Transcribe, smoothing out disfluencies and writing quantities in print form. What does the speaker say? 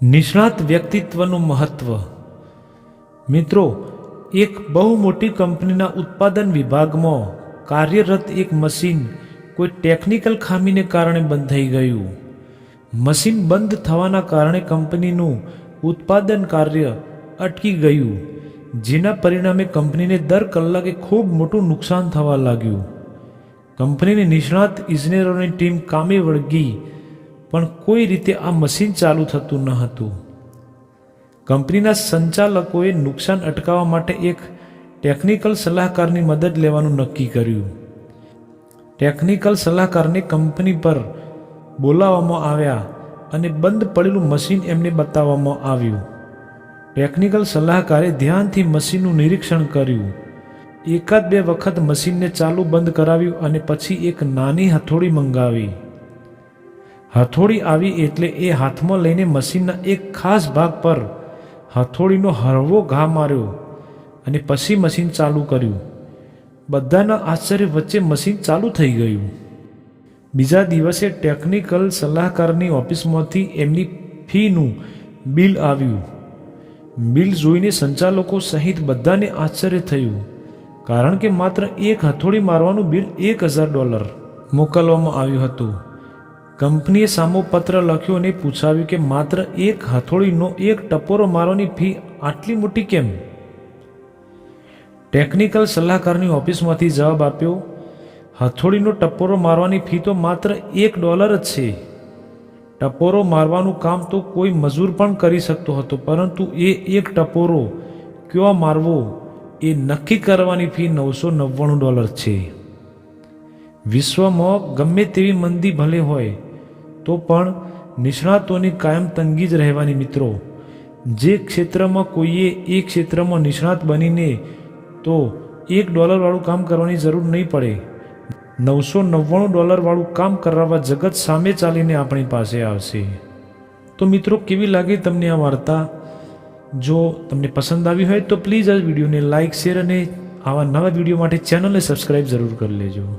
નિષ્ણાત વ્યક્તિત્વનું મહત્વ। મિત્રો, એક બહુ મોટી કંપનીના ઉત્પાદન વિભાગમાં કાર્યરત એક મશીન કોઈ ટેકનિકલ ખામીને કારણે બંધ થઈ ગયું। મશીન બંધ થવાના કારણે કંપનીનું ઉત્પાદન કાર્ય અટકી ગયું, જેના પરિણામે કંપનીને દર કલાકે ખૂબ મોટું નુકસાન થવા લાગ્યું। કંપનીની નિષ્ણાત ઇજનેરોની ટીમ કામે વળગી, પણ કોઈ રીતે આ મશીન ચાલુ થતું ન હતું। કંપનીના સંચાલકોએ નુકસાન અટકાવવા માટે એક ટેકનિકલ સલાહકારની મદદ લેવાનું નક્કી કર્યું। ટેકનિકલ સલાહકારને કંપની પર બોલાવવામાં આવ્યા અને બંધ પડેલું મશીન એમને બતાવવામાં આવ્યું। ટેકનિકલ સલાહકારે ધ્યાનથી મશીનનું નિરીક્ષણ કર્યું, એકાદ બે વખત મશીનને ચાલુ બંધ કરાવ્યું અને પછી એક નાની હથોડી મંગાવી। હથોડી આવી એટલે એ હાથમાં લઈને મશીનના એક ખાસ ભાગ પર હથોડીનો હળવો ઘા માર્યો અને પછી મશીન ચાલુ કર્યું। બધાના આશ્ચર્ય વચ્ચે મશીન ચાલુ થઈ ગયું। બીજા દિવસે ટેકનિકલ સલાહકારની ઓફિસમાંથી એમની ફીનું બિલ આવ્યું। બિલ જોઈને સંચાલકો સહિત બધાને આશ્ચર્ય થયું, કારણ કે માત્ર એક હથોડી મારવાનું બિલ $1000 મોકલવામાં આવ્યું હતું। કંપનીએ સામો પત્ર લખ્યો અને પૂછાવ્યું કે માત્ર એક હથોડીનો એક ટપોરો મારવાની ફી આટલી મોટી કેમ? ટેકનિકલ સલાહકારની ઓફિસમાંથી જવાબ આપ્યો, હથોડીનો ટપોરો મારવાની ફી તો માત્ર $1 જ છે। ટપોરો મારવાનું કામ તો કોઈ મજૂર પણ કરી શકતો હતો, પરંતુ એ એક ટપોરો ક્યાં મારવો એ નક્કી કરવાની ફી $999 છે। વિશ્વમાં ગમે તેવી મંદી ભલે હોય તો પણ નિષ્ણાતોની કાયમ તંગી જ રહેવાની। મિત્રો, જે ક્ષેત્રમાં કોઈએ એ ક્ષેત્રમાં નિષ્ણાત બનીને તો $1 વાળું કામ કરવાની જરૂર નહીં પડે, $999 વાળું કામ કરાવવા જગત સામે ચાલીને આપણી પાસે આવશે। તો મિત્રો, કેવી લાગી તમને આ વાર્તા? જો તમને પસંદ આવી હોય તો પ્લીઝ આ વિડીયોને લાઇક, શેર અને આવા નવા વિડીયો માટે ચેનલને સબસ્ક્રાઈબ જરૂર કરી લેજો।